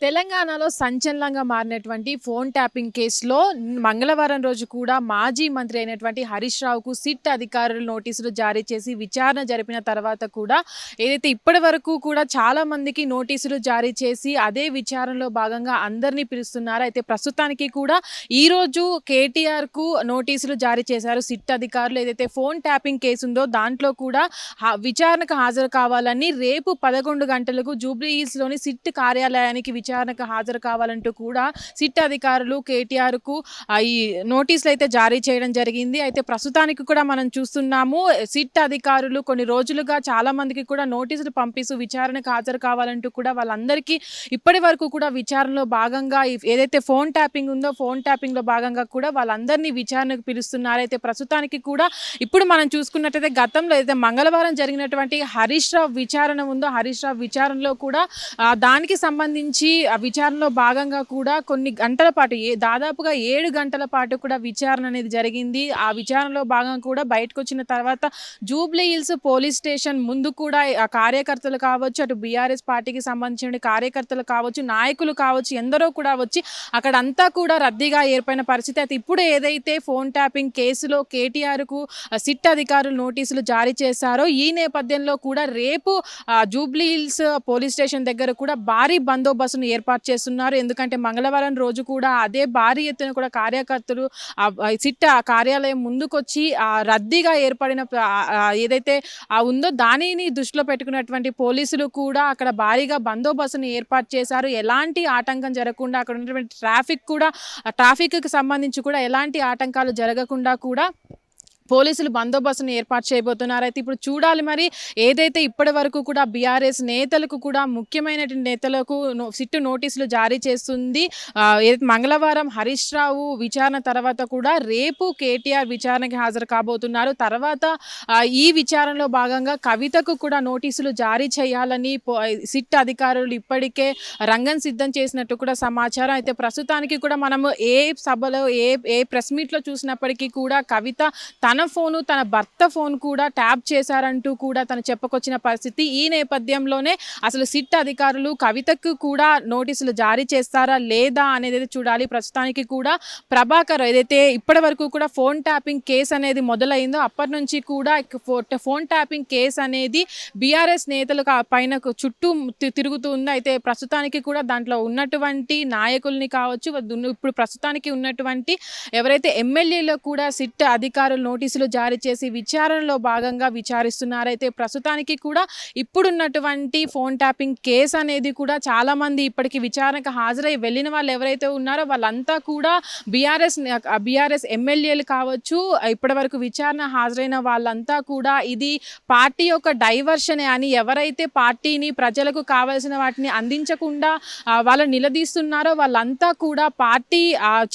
తెలంగాణలో సంచలనంగా మారినటువంటి ఫోన్ ట్యాపింగ్ కేసులో మంగళవారం రోజు కూడా మాజీ మంత్రి అయినటువంటి హరీష్ రావుకు సిట్ అధికారులు నోటీసులు జారీ చేసి విచారణ జరిపిన తర్వాత కూడా ఏదైతే ఇప్పటి వరకు కూడా చాలా మందికి నోటీసులు జారీ చేసి అదే విచారణలో భాగంగా అందరినీ పిలుస్తున్నారు. అయితే ప్రస్తుతానికి కూడా ఈరోజు కేటీఆర్కు నోటీసులు జారీ చేశారు సిట్ అధికారులు. ఏదైతే ఫోన్ ట్యాపింగ్ కేసు ఉందో దాంట్లో కూడా విచారణకు హాజరు కావాలని రేపు 11 గంటలకు జూబ్లీ హిల్స్లోని సిట్ కార్యాలయానికి విచారణకు హాజరు కావాలంటూ కూడా సిట్ అధికారులు కేటీఆర్కు ఈ నోటీసులు అయితే జారీ చేయడం జరిగింది. అయితే ప్రస్తుతానికి కూడా మనం చూస్తున్నాము సిట్ అధికారులు కొన్ని రోజులుగా చాలా మందికి కూడా నోటీసులు పంపిస్తూ విచారణకు హాజరు కావాలంటూ కూడా వాళ్ళందరికీ ఇప్పటి వరకు కూడా విచారణలో భాగంగా ఏదైతే ఫోన్ ట్యాపింగ్ ఉందో ఫోన్ ట్యాపింగ్లో భాగంగా కూడా వాళ్ళందరినీ విచారణకు పిలుస్తున్నారు. అయితే ప్రస్తుతానికి కూడా ఇప్పుడు మనం చూసుకున్నట్టయితే గతంలో అయితే మంగళవారం జరిగినటువంటి హరీష్ రావు విచారణ ఉందో హరీష్ రావు విచారణలో కూడా దానికి సంబంధించి ఆ విచారణలో భాగంగా కూడా కొన్ని గంటల పాటు దాదాపుగా 7 గంటల పాటు కూడా విచారణ అనేది జరిగింది. ఆ విచారణలో భాగంగా కూడా బయటకు వచ్చిన తర్వాత జూబ్లీ హిల్స్ పోలీస్ స్టేషన్ ముందు కూడా ఆ కార్యకర్తలు కావచ్చు, అటు బీఆర్ఎస్ పార్టీకి సంబంధించిన కార్యకర్తలు కావచ్చు, నాయకులు కావచ్చు, ఎందరో కూడా వచ్చి అక్కడ అంతా కూడా రద్దీగా ఏర్పడిన పరిస్థితి. అయితే ఇప్పుడు ఏదైతే ఫోన్ ట్యాపింగ్ కేసులో కేటీఆర్కు సిట్ అధికారులు నోటీసులు జారీ చేశారో ఈ నేపథ్యంలో కూడా రేపు జూబ్లీ హిల్స్ పోలీస్ స్టేషన్ దగ్గర కూడా భారీ బందోబస్తును ఏర్పాటు చేస్తున్నారు. ఎందుకంటే మంగళవారం రోజు కూడా అదే భారీ ఎత్తున కూడా కార్యకర్తలు సిట్ కార్యాలయం ముందుకొచ్చి రద్దీగా ఏర్పడిన ఏదైతే ఉందో దానిని దృష్టిలో పెట్టుకున్నటువంటి పోలీసులు కూడా అక్కడ భారీగా బందోబస్తును ఏర్పాటు చేశారు. ఎలాంటి ఆటంకం జరగకుండా అక్కడ ఉన్నటువంటి ట్రాఫిక్కి సంబంధించి కూడా ఎలాంటి ఆటంకాలు జరగకుండా కూడా పోలీసులు బందోబస్తును ఏర్పాటు చేయబోతున్నారు. అయితే ఇప్పుడు చూడాలి మరి ఏదైతే ఇప్పటి వరకు కూడా బీఆర్ఎస్ నేతలకు కూడా ముఖ్యమైన నేతలకు సిట్ నోటీసులు జారీ చేస్తుంది. మంగళవారం హరీష్ రావు విచారణ తర్వాత కూడా రేపు కేటీఆర్ విచారణకి హాజరు కాబోతున్నారు. తర్వాత ఈ విచారణలో భాగంగా కవితకు కూడా నోటీసులు జారీ చేయాలని సిట్ అధికారులు ఇప్పటికే రంగం సిద్ధం చేసినట్టు కూడా సమాచారం. అయితే ప్రస్తుతానికి కూడా మనము ఏ సభలో ఏ ప్రెస్ మీట్లో చూసినప్పటికీ కూడా కవిత తన తన భర్త ఫోన్ కూడా ట్యాప్ చేశారంటూ కూడా తను చెప్పుకొచ్చిన పరిస్థితి. ఈ నేపథ్యంలోనే అసలు సిట్ అధికారులు కవితకు కూడా నోటీసులు జారీ చేస్తారా లేదా అనేది చూడాలి. ప్రస్తుతానికి కూడా ప్రభాకర్ ఏదైతే ఇప్పటి వరకు కూడా ఫోన్ ట్యాపింగ్ కేసు అనేది మొదలైందో అప్పటి నుంచి కూడా ఫోన్ ట్యాపింగ్ కేసు అనేది బీఆర్ఎస్ నేతల పైన చుట్టూ తిరుగుతుంది. అయితే ప్రస్తుతానికి కూడా దాంట్లో ఉన్నటువంటి నాయకుల్ని కావచ్చు, ఇప్పుడు ప్రస్తుతానికి ఉన్నటువంటి ఎవరైతే ఎమ్మెల్యేలో కూడా సిట్ అధికారులు నోటీసులు జారీ చేసి విచారణలో భాగంగా విచారిస్తున్నారు. అయితే ప్రస్తుతానికి కూడా ఇప్పుడున్నటువంటి ఫోన్ ట్యాపింగ్ కేసు అనేది కూడా చాలా మంది ఇప్పటికీ విచారణకు హాజరై వెళ్ళిన వాళ్ళు ఎవరైతే ఉన్నారో వాళ్ళంతా కూడా బీఆర్ఎస్ ఎమ్మెల్యేలు కావచ్చు, ఇప్పటి వరకు విచారణ హాజరైన వాళ్ళంతా కూడా ఇది పార్టీ యొక్క డైవర్షన్ అని, ఎవరైతే పార్టీని ప్రజలకు కావాల్సిన వాటిని అందించకుండా వాళ్ళు నిలదీస్తున్నారో వాళ్ళంతా కూడా పార్టీ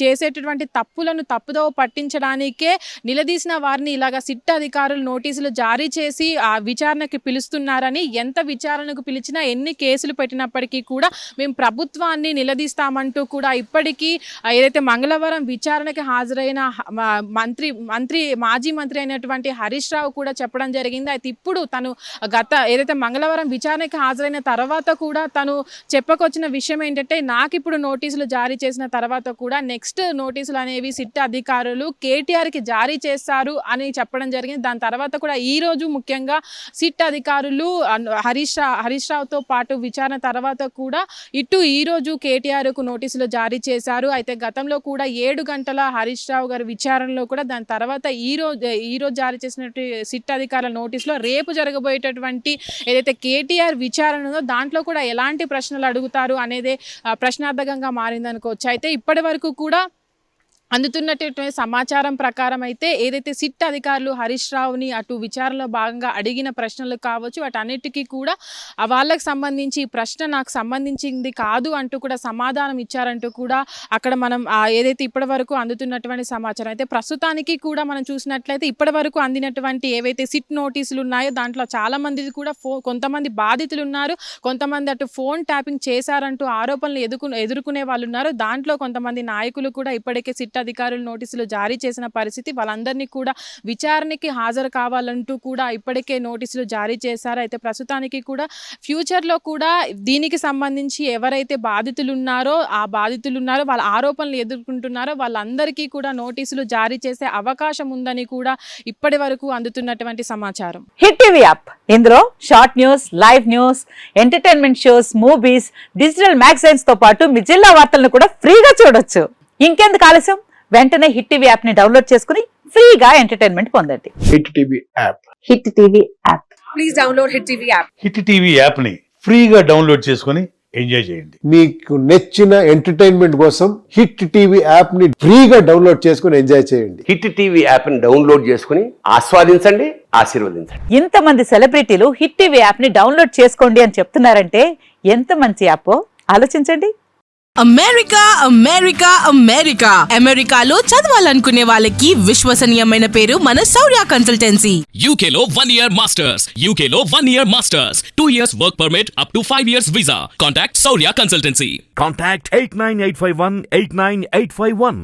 చేసేటటువంటి తప్పులను తప్పుదోవ పట్టించడానికే నిలదీసిన వారిని ఇలాగా సిట్ అధికారులు నోటీసులు జారీ చేసి ఆ విచారణకి పిలుస్తున్నారని, ఎంత విచారణకు పిలిచినా ఎన్ని కేసులు పెట్టినప్పటికీ కూడా మేము ప్రభుత్వాన్ని నిలదీస్తామంటూ కూడా ఇప్పటికీ ఏదైతే మంగళవారం విచారణకి హాజరైన మాజీ మంత్రి అయినటువంటి హరీష్ రావు కూడా చెప్పడం జరిగింది. అయితే ఇప్పుడు తను ఏదైతే మంగళవారం విచారణకి హాజరైన తర్వాత కూడా తను చెప్పుకొచ్చిన విషయం ఏంటంటే నాకు ఇప్పుడు నోటీసులు జారీ చేసిన తర్వాత కూడా నెక్స్ట్ నోటీసులు అనేవి సిట్ అధికారులు కేటీఆర్కి జారీ చేస్తారు అని చెప్పడం జరిగింది. దాని తర్వాత కూడా ఈ రోజు ముఖ్యంగా సిట్ అధికారులు హరీష్ రావుతో పాటు విచారణ తర్వాత కూడా ఈ రోజు కేటీఆర్కు నోటీసులు జారీ చేశారు. అయితే గతంలో కూడా 7 గంటల హరీష్ రావు గారి విచారణలో కూడా దాని తర్వాత ఈ రోజు జారీ చేసినటువంటి సిట్ అధికారుల నోటీసులో రేపు జరగబోయేటటువంటి ఏదైతే కేటీఆర్ విచారణ ఉందో దాంట్లో కూడా ఎలాంటి ప్రశ్నలు అడుగుతారు అనేదే ప్రశ్నార్థకంగా మారిందనుకోవచ్చు. అయితే ఇప్పటి వరకు కూడా అందుతున్నటువంటి సమాచారం ప్రకారం అయితే ఏదైతే సిట్ అధికారులు హరీష్ రావుని అటు విచారణలో భాగంగా అడిగిన ప్రశ్నలు కావచ్చు వాటన్నిటికీ కూడా వాళ్ళకి సంబంధించి ఈ ప్రశ్న నాకు సంబంధించింది కాదు అంటూ కూడా సమాధానం ఇచ్చారంటూ కూడా అక్కడ మనం ఏదైతే ఇప్పటి వరకు అందుతున్నటువంటి సమాచారం. అయితే ప్రస్తుతానికి కూడా మనం చూసినట్లయితే ఇప్పటి వరకు అందినటువంటి ఏవైతే సిట్ నోటీసులు ఉన్నాయో దాంట్లో చాలా మంది కూడా కొంతమంది బాధితులు ఉన్నారు, కొంతమంది అటు ఫోన్ ట్యాపింగ్ చేశారంటూ ఆరోపణలు ఎదుర్కొనే వాళ్ళు ఉన్నారు. దాంట్లో కొంతమంది నాయకులు కూడా ఇప్పటికే సిట్ అధికారులు నోటీసులు జారీ చేసిన పరిస్థితి. వాళ్ళందరినీ కూడా విచారణకి హాజరు కావాలంటూ కూడా ఇప్పటికే నోటీసులు జారీ చేశారు. అయితే ప్రస్తుతానికి కూడా ఫ్యూచర్లో కూడా దీనికి సంబంధించి ఎవరైతే బాధితులు ఉన్నారో వాళ్ళ ఆరోపణలు ఎదుర్కొంటున్నారో వాళ్ళందరికీ కూడా నోటీసులు జారీ చేసే అవకాశం ఉందని కూడా ఇప్పటి వరకు అందుతున్నటువంటి సమాచారం. హిట్ టీవీ యాప్, ఇందులో short news, live news, entertainment shows, movies, digital magazines తో పాటు మీ జిల్లా వార్తలను కూడా ఫ్రీగా చూడొచ్చు. ఇంకెందుకు ఆలస్యం, వెంటనే హిట్ టీవీ యాప్ ని డౌన్లోడ్ చేసుకుని ఫ్రీగా ఎంటర్టైన్మెంట్ పొందండి. Hit TV app. Hit TV app. Please download hit TV app. Hit TV app ని ఫ్రీగా డౌన్లోడ్ చేసుకుని ఎంజాయ్ చేయండి. మీకు నచ్చిన ఎంటర్టైన్మెంట్ కోసం హిట్ టీవీ యాప్ ని ఫ్రీగా డౌన్లోడ్ చేసుకుని ఎంజాయ్ చేయండి. హిట్ టీవీ యాప్ ని డౌన్లోడ్ చేసుకుని ఆస్వాదించండి, ఆశీర్వదించండి. ఇంతమంది సెలబ్రిటీలు హిట్ టీవీ యాప్ ని డౌన్లోడ్ చేసుకోండి అని చెప్తున్నారంటే ఎంత మంచి యాప్ ఆలోచించండి. అమెరికా అమెరికా అమెరికా అమెరికాలో చదవాలనుకునే వాళ్ళకి విశ్వసనీయమైన పేరు మన శౌర్య కన్సల్టెన్సీ. UK లో 1 year masters. UK లో 1 year masters. 2 years work permit up to 5 years visa. Contact Saurya Consultancy. Contact 89851 89851.